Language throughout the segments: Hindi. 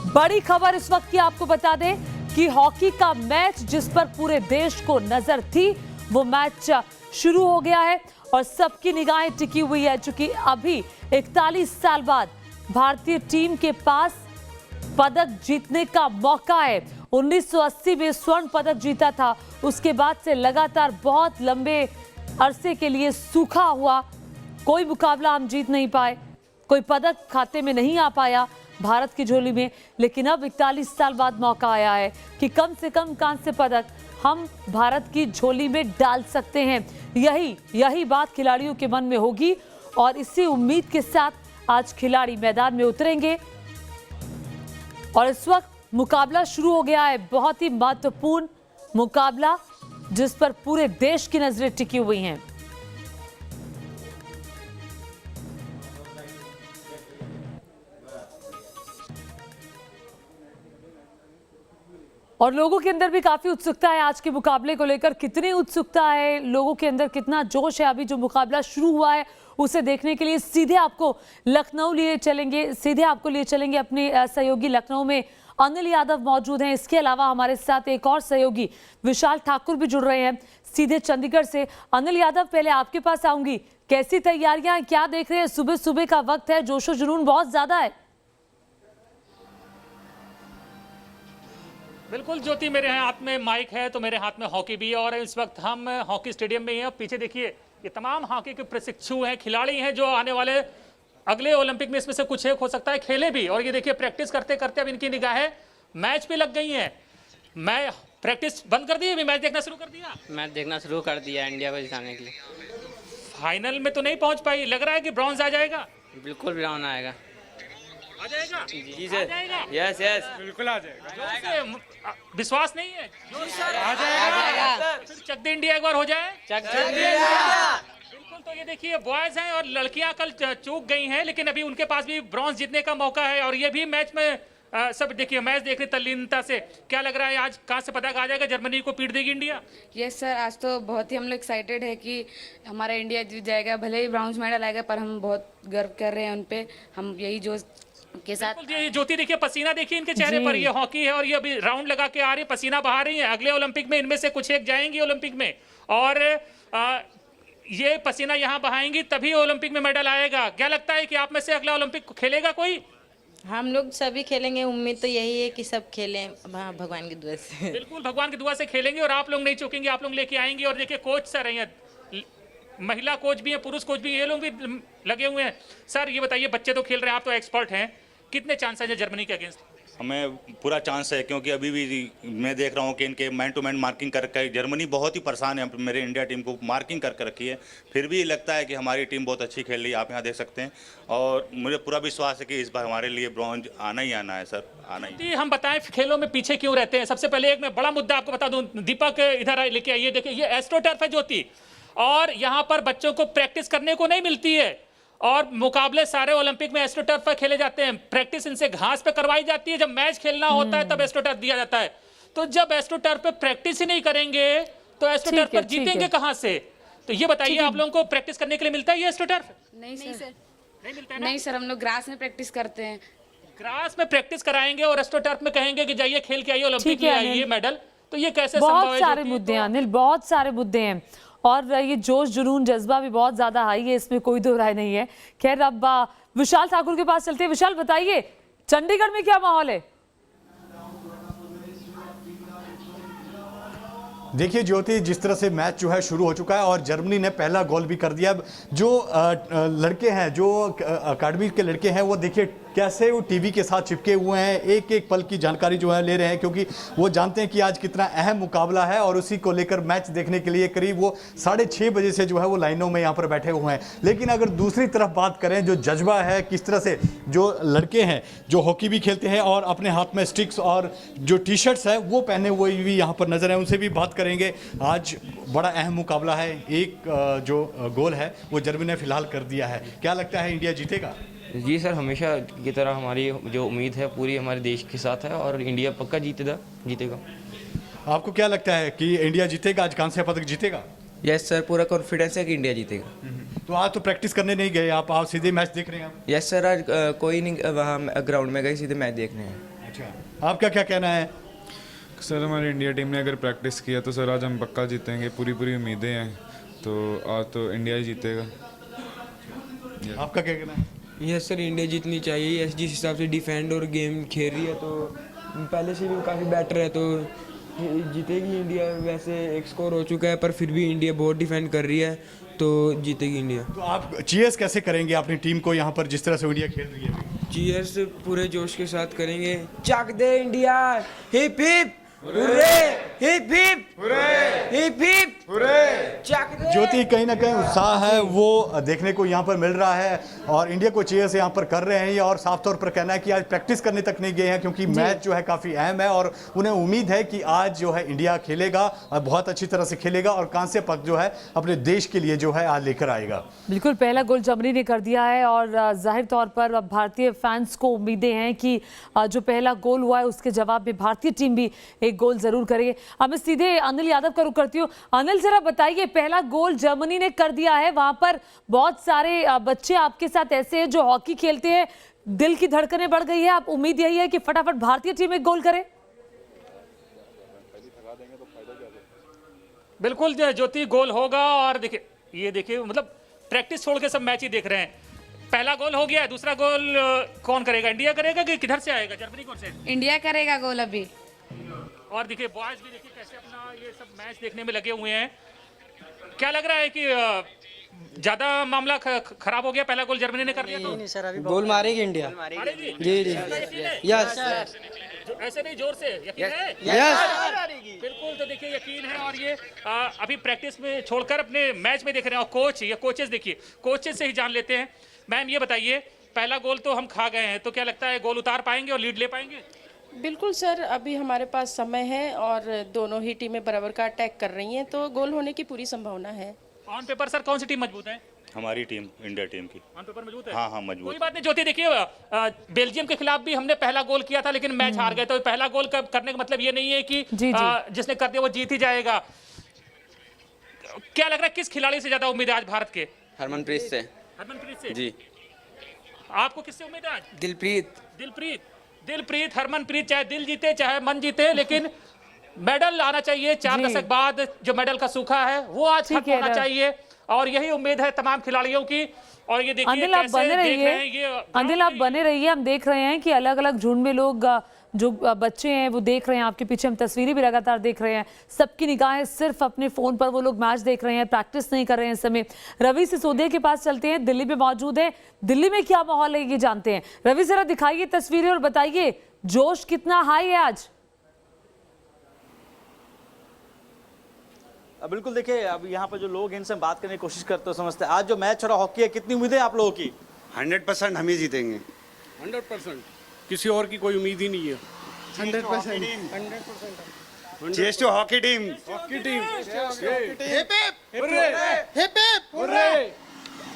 बड़ी खबर इस वक्त की आपको बता दें कि हॉकी का मैच जिस पर पूरे देश को नजर थी वो मैच शुरू हो गया है और सबकी निगाहें टिकी हुई है, चूंकि अभी 41 साल बाद भारतीय टीम के पास पदक जीतने का मौका है। 1980 में स्वर्ण पदक जीता था, उसके बाद से लगातार बहुत लंबे अरसे के लिए सूखा हुआ कोई मुकाबला हम जीत नहीं पाए, कोई पदक खाते में नहीं आ पाया भारत की झोली में। लेकिन अब 41 साल बाद मौका आया है कि कम से कम कांस्य पदक हम भारत की झोली में डाल सकते हैं। यही बात खिलाड़ियों के मन में होगी और इसी उम्मीद के साथ आज खिलाड़ी मैदान में उतरेंगे और इस वक्त मुकाबला शुरू हो गया है। बहुत ही महत्वपूर्ण मुकाबला जिस पर पूरे देश की नजरें टिकी हुई हैं। और लोगों के अंदर भी काफी उत्सुकता है आज के मुकाबले को लेकर। कितनी उत्सुकता है लोगों के अंदर, कितना जोश है अभी जो मुकाबला शुरू हुआ है उसे देखने के लिए। सीधे आपको लखनऊ लिए चलेंगे अपने सहयोगी लखनऊ में अनिल यादव मौजूद हैं। इसके अलावा हमारे साथ एक और सहयोगी विशाल ठाकुर भी जुड़ रहे हैं सीधे चंडीगढ़ से। अनिल यादव, पहले आपके पास आऊंगी, कैसी तैयारियां, क्या देख रहे हैं? सुबह सुबह का वक्त है, जोशो जुनून बहुत ज्यादा है। बिल्कुल ज्योति, मेरे हाथ में माइक है तो मेरे हाथ में हॉकी भी है और इस वक्त हम हॉकी स्टेडियम में ही हैं। पीछे देखिए ये तमाम हॉकी के प्रशिक्षु हैं, खिलाड़ी हैं जो आने वाले अगले ओलंपिक में इसमें से कुछ एक हो सकता है खेले भी। और ये देखिए प्रैक्टिस करते करते अब इनकी निगाहें मैच पे लग गई हैं। मैं प्रैक्टिस बंद कर दी, अभी मैच देखना शुरू कर दिया। मैच देखना शुरू कर दिया इंडिया को जिताने के लिए। फाइनल में तो नहीं पहुंच पाई, लग रहा है कि ब्रॉन्ज आ जाएगा। बिल्कुल ब्राउन आएगा। आ जाएगा जी सर, यस यस बिल्कुल आ जाएगा। विश्वास नहीं है? आ जाएगा। फिर चक दे इंडिया एक बार हो जाए। बिल्कुल, तो ये देखिए बॉयज हैं और लड़कियां कल चूक गई हैं, लेकिन अभी उनके पास भी ब्रॉन्ज जीतने का मौका है। और ये भी मैच में सब देखिए मैच देख रहे तल्लीनता से। क्या लग रहा है आज कहाँ से पदक आ जाएगा? जर्मनी को पीट देगी इंडिया? यस सर, आज तो बहुत ही हम लोग एक्साइटेड है कि हमारा इंडिया जीत जाएगा। भले ही ब्राउन्ज मेडल आएगा पर हम बहुत गर्व कर रहे हैं उन पे। हम यही जोश के साथ। ये ज्योति देखिए, पसीना देखिए इनके चेहरे पर। ये हॉकी है और ये अभी राउंड लगा के आ रही है, पसीना बहा रही है। अगले ओलंपिक में इनमें से कुछ एक जाएंगी ओलंपिक में और ये पसीना यहाँ बहाएंगी तभी ओलंपिक में मेडल आएगा। क्या लगता है कि आप में से अगला ओलंपिक खेलेगा कोई? हम लोग सभी खेलेंगे, उम्मीद तो यही है कि सब खेलें भगवान की दुआ से। बिल्कुल भगवान की दुआ से खेलेंगे और आप लोग नहीं चूकेंगे, आप लोग लेके आएंगे। और देखिए कोच सर हैं, महिला कोच भी हैं, पुरुष कोच भी, ये लोग भी लगे हुए हैं। सर ये बताइए, बच्चे तो खेल रहे हैं, आप तो एक्सपर्ट हैं, कितने चांसेस है जर्मनी के अगेंस्ट? हमें पूरा चांस है क्योंकि अभी भी मैं देख रहा हूँ कि इनके मैन टू मैन मार्किंग करके जर्मनी बहुत ही परेशान है मेरे इंडिया टीम को मार्किंग करके रखी है। फिर भी लगता है कि हमारी टीम बहुत अच्छी खेल रही है, आप यहाँ देख सकते हैं। और मुझे पूरा विश्वास है कि इस बार हमारे लिए ब्रॉन्ज आना ही आना है सर, आना ही। हम बताएं खेलों में पीछे क्यों रहते हैं। सबसे पहले एक मैं बड़ा मुद्दा आपको बता दूं, दीपक इधर लेके आइए। देखिए ये एस्ट्रोटर्फ है ज्योति, और यहाँ पर बच्चों को प्रैक्टिस करने को नहीं मिलती है और मुकाबले सारे ओलंपिक में एस्ट्रोटर्फ पर खेले जाते हैं। प्रैक्टिस इनसे घास पे करवाई जाती है, जब मैच खेलना होता है तब एस्ट्रोटर्फ दिया जाता है। तो जब एस्ट्रोटर्फ पे प्रैक्टिस ही नहीं करेंगे तो एस्ट्रोटर्फ पर जीतेंगे कहां से? तो ये बताइए, आप लोगों को प्रैक्टिस करने के लिए मिलता है ये एस्ट्रोटर्फ? नहीं सर, नहीं मिलता है। नहीं सर, हम लोग ग्रास में प्रैक्टिस करते हैं। ग्रास में प्रैक्टिस कराएंगे और एस्ट्रोटर्फ में कहेंगे कि जाइए खेल के आइए, ओलंपिक में आइए मेडल। तो ये कैसे संभव है? बहुत सारे मुद्दे हैं अनिल, बहुत सारे मुद्दे हैं और ये जोश जुनून जज्बा भी बहुत ज्यादा हाई है, इसमें कोई दो राय नहीं है। खैर अब विशाल ठाकुर के पास चलते हैं। विशाल बताइए, चंडीगढ़ में क्या माहौल है? देखिए ज्योति, जिस तरह से मैच जो है शुरू हो चुका है और जर्मनी ने पहला गोल भी कर दिया। जो लड़के हैं, जो अकाडमी के लड़के हैं, वो देखिए कैसे वो टीवी के साथ चिपके हुए हैं, एक एक पल की जानकारी जो है ले रहे हैं क्योंकि वो जानते हैं कि आज कितना अहम मुकाबला है और उसी को लेकर मैच देखने के लिए करीब वो 6:30 बजे से जो है वो लाइनों में यहाँ पर बैठे हुए हैं। लेकिन अगर दूसरी तरफ बात करें, जो जज्बा है, किस तरह से जो लड़के हैं जो हॉकी भी खेलते हैं और अपने हाथ में स्टिक्स और जो टी शर्ट्स है वो पहने हुए भी यहाँ पर नजर है, उनसे भी बात करेंगे। आज बड़ा अहम मुकाबला है, एक जो गोल है वो जर्मनी ने फिलहाल कर दिया है। क्या लगता है इंडिया जीतेगा? जी सर, हमेशा की तरह हमारी जो उम्मीद है पूरी हमारे देश के साथ है और इंडिया पक्का जीतेगा। आपको क्या लगता है कि इंडिया जीतेगा, आज कांस्य पदक जीतेगा? यस सर, पूरा कॉन्फिडेंस है कि इंडिया जीतेगा। तो आज तो प्रैक्टिस करने नहीं गए आप सीधे मैच देख रहे हैं? यस सर, आज कोई नहीं वहाँ ग्राउंड में गए, सीधे मैच देखने हैं। अच्छा, आपका क्या कहना है? सर हमारी इंडिया टीम ने अगर प्रैक्टिस किया तो सर आज हम पक्का जीतेंगे, पूरी पूरी उम्मीदें हैं, तो आज तो इंडिया ही जीतेगा। आपका क्या कहना है? यस सर, इंडिया जीतनी चाहिए। जिस हिसाब से डिफेंड और गेम खेल रही है तो पहले से भी काफ़ी बेटर है, तो जीतेगी इंडिया। वैसे एक स्कोर हो चुका है पर फिर भी इंडिया बहुत डिफेंड कर रही है, तो जीतेगी इंडिया। तो आप चीयर्स कैसे करेंगे अपनी टीम को यहाँ पर जिस तरह से इंडिया खेल रही है? चीयर्स पूरे जोश के साथ करेंगे। चक दे India, hip hip hurray, hip hip hurray, hip hip hurray, चक दे। ज्योति, कहीं ना कहीं उत्साह है वो देखने को यहाँ पर मिल रहा है और इंडिया को चीयर्स यहाँ पर कर रहे हैं ये, और साफ तौर पर कहना है कि आज प्रैक्टिस करने तक नहीं गए हैं क्योंकि मैच जो है काफ़ी अहम है और उन्हें उम्मीद है कि आज जो है इंडिया खेलेगा और बहुत अच्छी तरह से खेलेगा और कांस्य पदक जो है अपने देश के लिए जो है आज लेकर आएगा। बिल्कुल, पहला गोल जर्मनी ने कर दिया है और जाहिर तौर पर भारतीय फैंस को उम्मीदें हैं कि जो पहला गोल हुआ है उसके जवाब में भारतीय टीम भी एक गोल जरूर करेगी। अब मैं सीधे अनिल यादव का रुख करती हूँ। अनिल, जरा बताइए, पहला गोल जर्मनी ने कर दिया है, वहां पर बहुत सारे बच्चे आपके साथ ऐसे हैं जो हॉकी खेलते हैं, दिल की धड़कनें बढ़ गई है, आप उम्मीद यही है कि फटाफट भारतीय टीम एक गोल करे? बिल्कुल ज्योति, गोल होगा। और देखिए, ये देखिए, मतलब प्रैक्टिस छोड़ के सब मैच ही देख रहे हैं। पहला गोल हो गया, दूसरा गोल कौन करेगा? इंडिया करेगा कि किधर से आएगा? जर्मनी कौन से? इंडिया करेगा गोल अभी। और देखिए बॉयज भी देखिए कैसे अपना ये सब मैच देखने में लगे हुए हैं। क्या लग रहा है कि ज्यादा मामला खराब हो गया? पहला गोल जर्मनी ने कर दिया तो नहीं सर, अभी गोल मारेगी इंडिया। मारेगी? जी जी, यस ऐसे नहीं, जोर से यकीन है? यस बिल्कुल, तो देखिए यकीन है। और ये अभी प्रैक्टिस में छोड़कर अपने मैच में देख रहे हैं। और कोच या कोचेस, देखिए कोचेस से ही जान लेते हैं। मैम ये बताइए, पहला गोल तो हम खा गए हैं, तो क्या लगता है गोल उतार पाएंगे और लीड ले पाएंगे? बिल्कुल सर, अभी हमारे पास समय है और दोनों ही टीमें बराबर का अटैक कर रही हैं, तो गोल होने की पूरी संभावना है। ऑन पेपर सर कौन सी टीम मजबूत है? हमारी टीम, इंडिया टीम की। ऑन पेपर मजबूत है? हाँ हाँ मजबूत। कोई बात नहीं ज्योति, देखिए बेल्जियम के खिलाफ भी हमने पहला गोल किया था लेकिन मैच हार गए, तो पहला गोल करने का मतलब ये नहीं है कि जिसने कर दिया वो जीत ही जाएगा। क्या लग रहा है किस खिलाड़ी से ज्यादा उम्मीद है आज भारत के? हरमनप्रीत से। हरमनप्रीत से? जी। आपको किससे उम्मीद है आज? दिलप्रीत। दिलप्रीत, हरमनप्रीत, चाहे दिल जीते चाहे मन जीते, लेकिन मेडल आना चाहिए। 4 दशक बाद जो मेडल का सूखा है वो आज खत्म होना चाहिए और यही उम्मीद है तमाम खिलाड़ियों की। और ये देखिए अनिल, आप बने रहिए, अनिल आप बने रहिए। हम देख रहे हैं कि अलग अलग झुंड में लोग जो बच्चे हैं वो देख रहे हैं, आपके पीछे हम तस्वीरें भी लगातार देख रहे हैं। सबकी निगाहें सिर्फ अपने फोन पर, वो लोग मैच देख रहे हैं, प्रैक्टिस नहीं कर रहे हैं इस समय। रवि सिसोदिया के पास चलते हैं, दिल्ली में मौजूद है। दिल्ली में क्या माहौल है ये जानते हैं। रवि, जरा दिखाइए तस्वीरें और बताइए जोश कितना हाई है आज? बिल्कुल, देखिए अब यहाँ पर जो लोग हैं इनसे बात करने की कोशिश करते हो, समझते हैं आज जो मैच हो रहा हॉकी है, कितनी उम्मीद है आप लोगों की? 100% हम ही जीतेंगे। 100%, किसी और की कोई उम्मीद ही नहीं है। 100%। Cheers to hockey team. Hockey team. Hip hip hurray.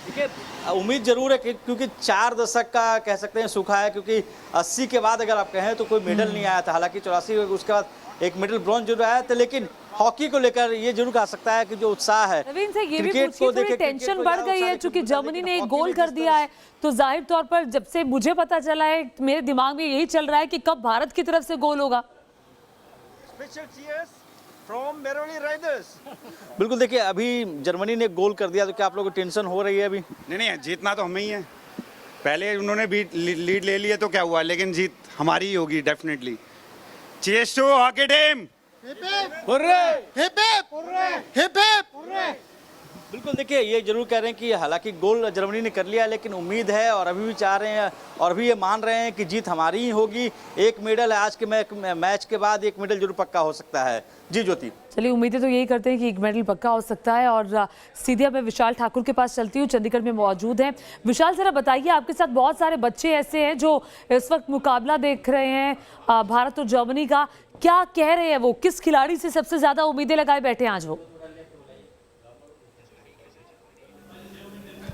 देखिए उम्मीद जरूर है क्योंकि 4 दशक का कह सकते हैं सूखा है, क्योंकि 80 के बाद अगर आप कहें तो कोई मेडल नहीं आया था। हालांकि 84 उसके बाद एक मेडल ब्रॉन्ज जरूर आया था, लेकिन हॉकी को लेकर ये जरूर कहा सकता है कि जो उत्साह है, रवीन से ये भी पूछिए, थोड़ी टेंशन बढ़ गई है क्योंकि जर्मनी ने एक गोल कर दिया है, तो जाहिर तौर पर जब से मुझे पता चला है मेरे दिमाग में यही चल रहा है कि कब भारत की तरफ से गोल होगा। बिल्कुल, देखिए अभी जर्मनी ने गोल कर दिया तो क्या आप लोगों को टेंशन हो रही है अभी? नहीं, जीतना तो हमें ही है। पहले उन्होंने भी लीड ले लिया तो क्या हुआ, लेकिन जीत हमारी ही होगी definitely. Cheers to hockey team. बिल्कुल, देखिए ये जरूर कह रहे हैं कि हालांकि गोल जर्मनी ने कर लिया, लेकिन उम्मीद है और अभी भी चाह रहे हैं और भी ये मान रहे हैं कि जीत हमारी ही होगी। एक मेडल है आज के मैच के बाद, एक मेडल जरूर पक्का हो सकता है। जी ज्योति, चलिए उम्मीदें तो यही करते हैं कि एक मेडल पक्का हो सकता है। और सीधे मैं विशाल ठाकुर के पास चलती हूँ, चंडीगढ़ में मौजूद हैं। विशाल, जरा बताइए, आपके साथ बहुत सारे बच्चे ऐसे हैं जो इस वक्त मुकाबला देख रहे हैं भारत और जर्मनी का, क्या कह रहे हैं वो? किस खिलाड़ी से सबसे ज्यादा उम्मीदें लगाए बैठे हैं आज वो?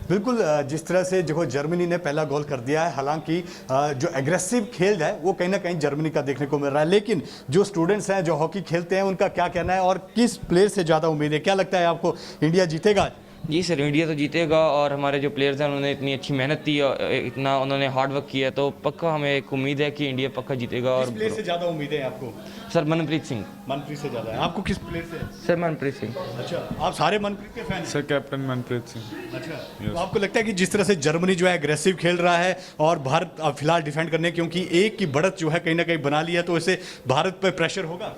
बिल्कुल, जिस तरह से जो जर्मनी ने पहला गोल कर दिया है, हालांकि जो एग्रेसिव खेल है वो कहीं ना कहीं जर्मनी का देखने को मिल रहा है, लेकिन जो स्टूडेंट्स हैं जो हॉकी खेलते हैं उनका क्या कहना है और किस प्लेयर से ज़्यादा उम्मीद है? क्या लगता है आपको, इंडिया जीतेगा? जी सर, इंडिया तो जीतेगा और हमारे जो प्लेयर्स हैं उन्होंने इतनी अच्छी मेहनत की और इतना उन्होंने हार्ड वर्क किया, तो पक्का हमें एक उम्मीद है कि इंडिया पक्का जीतेगा। और किस प्लेयर से ज़्यादा उम्मीदें हैं आपको? सर मनप्रीत सिंह। मनप्रीत से ज़्यादा है आपको? किस प्लेयर से? सर मनप्रीत सिंह। अच्छा, आप सारे मनप्रीत के फैन हैं? Sir captain Manpreet Singh. अच्छा, तो आपको लगता है कि जिस तरह से जर्मनी जो है एग्रेसिव खेल रहा है और भारत अब फिलहाल डिफेंड करने, क्योंकि एक की बढ़त जो है कहीं ना कहीं बना ली है, तो इससे भारत पर प्रेशर होगा?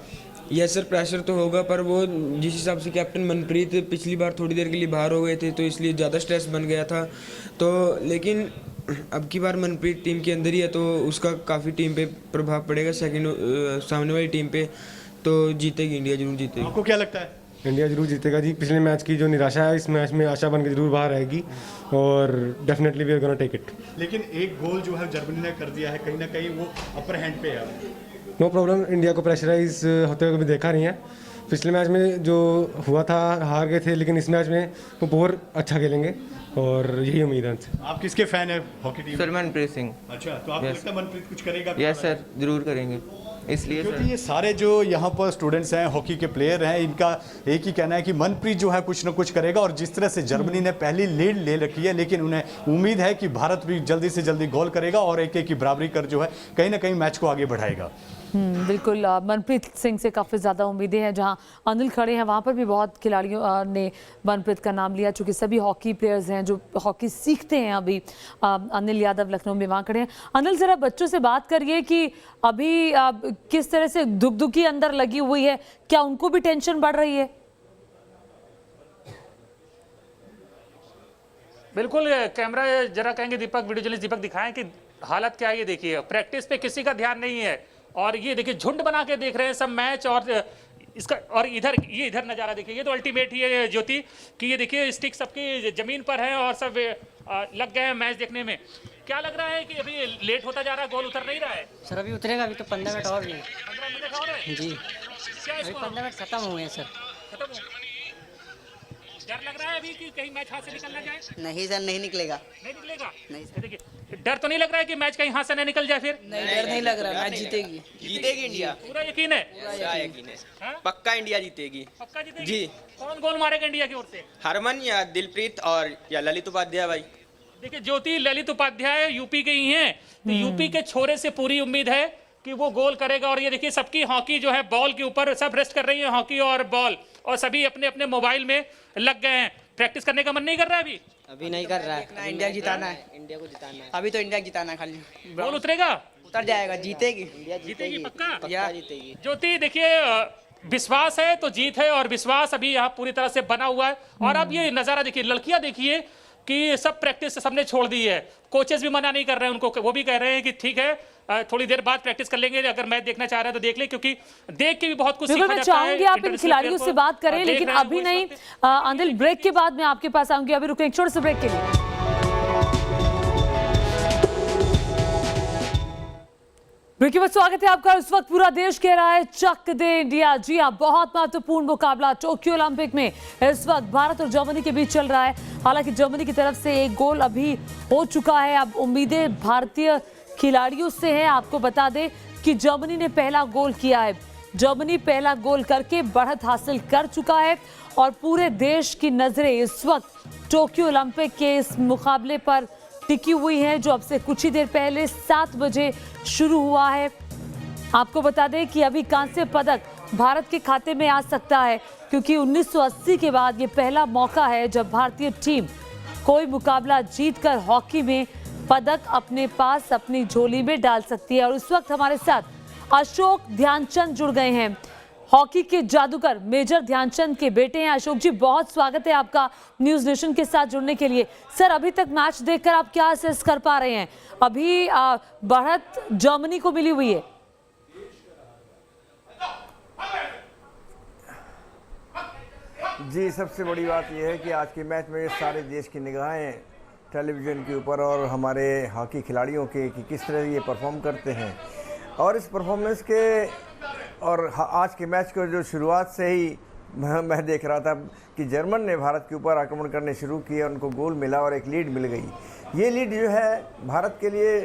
यस सर, प्रेशर तो होगा, पर वो जिस हिसाब से कैप्टन मनप्रीत पिछली बार थोड़ी देर के लिए बाहर हो गए थे तो इसलिए ज़्यादा स्ट्रेस बन गया था। तो लेकिन अब की बार मनप्रीत टीम के अंदर ही है तो उसका काफ़ी टीम पे प्रभाव पड़ेगा, सेकंड सामने वाली टीम पे, तो जीतेगी इंडिया, जरूर जीतेगी। आपको क्या लगता है? इंडिया जरूर जीतेगा जी। पिछले मैच की जो निराशा है इस मैच में आशा बन के जरूर बाहर आएगी और definitely we are gonna take it. लेकिन एक गोल जो है जर्मनी ने कर दिया है, कहीं ना कहीं वो अपर हैंड पे है। नो प्रॉब्लम, इंडिया को प्रेशराइज होते हुए कभी देखा नहीं है। पिछले मैच में जो हुआ था हार गए थे, लेकिन इस मैच में वो बहुत अच्छा खेलेंगे और यही उम्मीद है उनसे। आप किसके फैन है hockey team? Sir Manpreet Singh. अच्छा, तो आपको लगता है मनप्रीत कुछ करेगा? यस सर, जरूर करेंगे, इसलिए क्योंकि ये सारे जो यहाँ पर स्टूडेंट्स हैं, हॉकी के प्लेयर हैं, इनका एक ही कहना है कि मनप्रीत जो है कुछ ना कुछ करेगा। और जिस तरह से जर्मनी ने पहली लीड ले रखी है, लेकिन उन्हें उम्मीद है कि भारत भी जल्दी से जल्दी गोल करेगा और एक की बराबरी कर जो है कहीं ना कहीं मैच को आगे बढ़ाएगा। बिल्कुल, मनप्रीत सिंह से काफ़ी ज़्यादा उम्मीदें हैं। जहां अनिल खड़े हैं वहां पर भी बहुत खिलाड़ियों ने मनप्रीत का नाम लिया, चूँकि सभी हॉकी प्लेयर्स हैं जो हॉकी सीखते हैं अभी। अनिल यादव लखनऊ में वहाँ खड़े हैं। अनिल, ज़रा बच्चों से बात करिए कि अभी किस तरह से दुखी अंदर लगी हुई है, क्या उनको भी टेंशन बढ़ रही है? बिल्कुल, कैमरा जरा कहेंगे दीपक, वीडियो जर्नलिस्ट दीपक दिखाएं कि हालत क्या है। ये देखिए, प्रैक्टिस पे किसी का ध्यान नहीं है और ये देखिए झुंड बना के देख रहे हैं सब मैच। और इसका और इधर नज़ारा देखिए, ये तो अल्टीमेट ही है ज्योति कि ये देखिए स्टिक सबकी ज़मीन पर है और सब लग गए हैं मैच देखने में। क्या लग रहा है कि अभी लेट होता जा रहा है, गोल उतर नहीं रहा है? सर अभी उतरेगा, अभी तो 15 मिनट और भी है। 15 मिनट और है जी, क्या अभी 15 मिनट खत्म हुए हैं सर। खत्म हो? डर लग रहा है अभी कि कहीं मैच हाथ से निकल ना जाए? नहीं सर, नहीं निकलेगा। नहीं निकलेगा? नहीं सर। देखिए, डर तो नहीं लग रहा है कि मैच कहीं हाथ से ना निकल जाए फिर? नहीं, डर नहीं लग रहा, मैच जीतेगी। जीतेगी इंडिया, पूरा यकीन है? पूरा यकीन है, पक्का इंडिया जीतेगी। पक्का जीतेगी जी। कौन गोल मारेगा इंडिया की ओर से? हरमन या दिलप्रीत और या ललित उपाध्याय भाई। देखिए ज्योति, ललित उपाध्याय यूपी के ही हैं, तो यूपी के छोरे से पूरी उम्मीद है कि वो गोल करेगा। और ये देखिए सबकी हॉकी जो है बॉल के ऊपर, सब रेस्ट कर रही है हॉकी और बॉल, और सभी अपने अपने मोबाइल में लग गए हैं। प्रैक्टिस करने का मन नहीं कर रहा है अभी नहीं कर रहा है। इंडिया जिताना है, इंडिया को जिताना है। अभी तो इंडिया जिताना है, खाली गोल उतरेगा, उतर जाएगा, जीतेगी। जीतेगी पक्का जीतेगी। ज्योति देखिए, विश्वास है तो जीत है, और विश्वास अभी यहाँ पूरी तरह से बना हुआ है। और अब ये नज़ारा देखिए, लड़कियां देखिए कि सब प्रैक्टिस सबने छोड़ दी है। कोचेस भी मना नहीं कर रहे हैं उनको, वो भी कह रहे हैं कि ठीक है थोड़ी देर बाद प्रैक्टिस कर लेंगे, अगर मैच देखना चाह रहे हैं तो देख ले, क्योंकि देख के भी बहुत कुछ सीखा जाता है। मैं चाहूंगी आप इन खिलाड़ियों से बात करें, लेकिन अभी नहीं। अनिल, ब्रेक के बाद मैं आपके पास आऊंगी, अभी रुकें छोटे से ब्रेक के लिए। ब्रेक के बाद स्वागत है आपका। इस वक्त पूरा देश कह रहा है चक दे इंडिया। जी हाँ, बहुत महत्वपूर्ण मुकाबला टोक्यो ओलंपिक में इस वक्त भारत और जर्मनी के बीच चल रहा है। हालांकि जर्मनी की तरफ से एक गोल अभी हो चुका है, अब उम्मीदें भारतीय खिलाड़ियों से है। आपको बता दें कि जर्मनी ने पहला गोल किया है। जर्मनी पहला गोल करके बढ़त हासिल कर चुका है और पूरे देश की नजरें इस वक्त टोक्यो ओलंपिक के इस मुकाबले पर टिकी हुई है, जो अब से कुछ ही देर पहले 7 बजे शुरू हुआ है। आपको बता दें कि अभी कांस्य पदक भारत के खाते में आ सकता है, क्योंकि 1980 के बाद ये पहला मौका है जब भारतीय टीम कोई मुकाबला जीतकर हॉकी में पदक अपने पास अपनी झोली में डाल सकती है। और इस वक्त हमारे साथ अशोक ध्यानचंद जुड़ गए हैं, हॉकी के जादूगर मेजर ध्यानचंद के बेटे हैं। अशोक जी, बहुत स्वागत है आपका न्यूज़ नेशन के साथ जुड़ने के लिए। सर, अभी तक मैच देखकर आप क्या असेस कर पा रहे हैं? अभी बढ़त जर्मनी को मिली हुई है। जी, सबसे बड़ी बात यह है कि आज के मैच में सारे देश की निगाहें टेलीविज़न के ऊपर और हमारे हॉकी खिलाड़ियों के कि किस तरह ये परफॉर्म करते हैं। और इस परफॉर्मेंस के और आज के मैच को जो शुरुआत से ही मैं देख रहा था कि जर्मन ने भारत के ऊपर आक्रमण करने शुरू किए, उनको गोल मिला और एक लीड मिल गई। ये लीड जो है भारत के लिए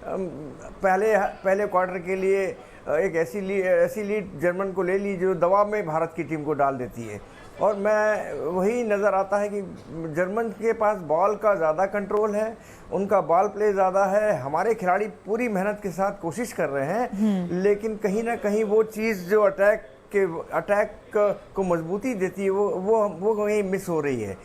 पहले क्वार्टर के लिए एक ऐसी लीड जर्मन को ले ली जो दबाव में भारत की टीम को डाल देती है। और मैं वही नज़र आता है कि जर्मन के पास बॉल का ज़्यादा कंट्रोल है, उनका बॉल प्ले ज़्यादा है। हमारे खिलाड़ी पूरी मेहनत के साथ कोशिश कर रहे हैं, लेकिन कहीं ना कहीं वो चीज़ जो अटैक को मजबूती देती है वो कहीं मिस हो रही है।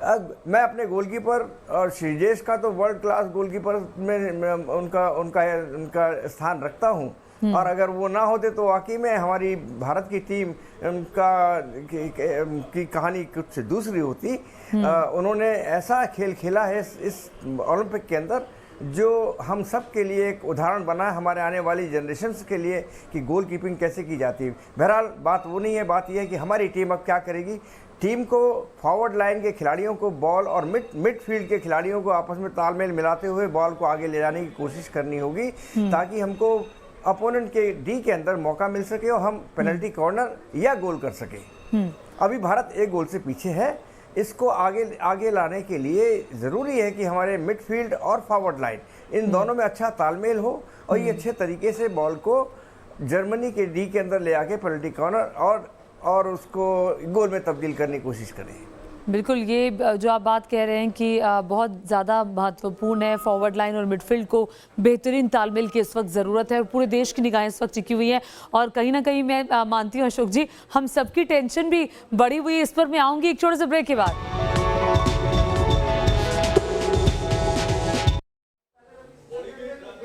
अब मैं अपने गोलकीपर और श्रीजेश का तो वर्ल्ड क्लास गोलकीपर में उनका स्थान रखता हूँ, और अगर वो ना होते तो वाकई में हमारी भारत की टीम की कहानी कुछ दूसरी होती। उन्होंने ऐसा खेल खेला है इस ओलंपिक के अंदर जो हम सब के लिए एक उदाहरण बना है, हमारे आने वाली जनरेशन्स के लिए, कि गोल कीपिंग कैसे की जाती है। बहरहाल बात वो नहीं है, बात यह है कि हमारी टीम अब क्या करेगी। टीम को फॉरवर्ड लाइन के खिलाड़ियों को बॉल और मिडफील्ड के खिलाड़ियों को आपस में तालमेल मिलाते हुए बॉल को आगे ले जाने की कोशिश करनी होगी, ताकि हमको अपोनेंट के डी के अंदर मौका मिल सके और हम पेनल्टी कॉर्नर या गोल कर सके। अभी भारत 1 गोल से पीछे है। इसको आगे लाने के लिए ज़रूरी है कि हमारे मिडफील्ड और फॉरवर्ड लाइन इन दोनों में अच्छा तालमेल हो और ये अच्छे तरीके से बॉल को जर्मनी के डी के अंदर ले आके पेनल्टी कॉर्नर और उसको गोल में तब्दील करने की कोशिश करें। बिल्कुल, ये जो आप बात कह रहे हैं कि बहुत ज़्यादा महत्वपूर्ण है, फॉरवर्ड लाइन और मिडफील्ड को बेहतरीन तालमेल की इस वक्त ज़रूरत है और पूरे देश की निगाहें इस वक्त टिकी हुई है। और कहीं ना कहीं मैं मानती हूँ अशोक जी, हम सबकी टेंशन भी बढ़ी हुई है। इस पर मैं आऊँगी एक छोटे से ब्रेक के बाद।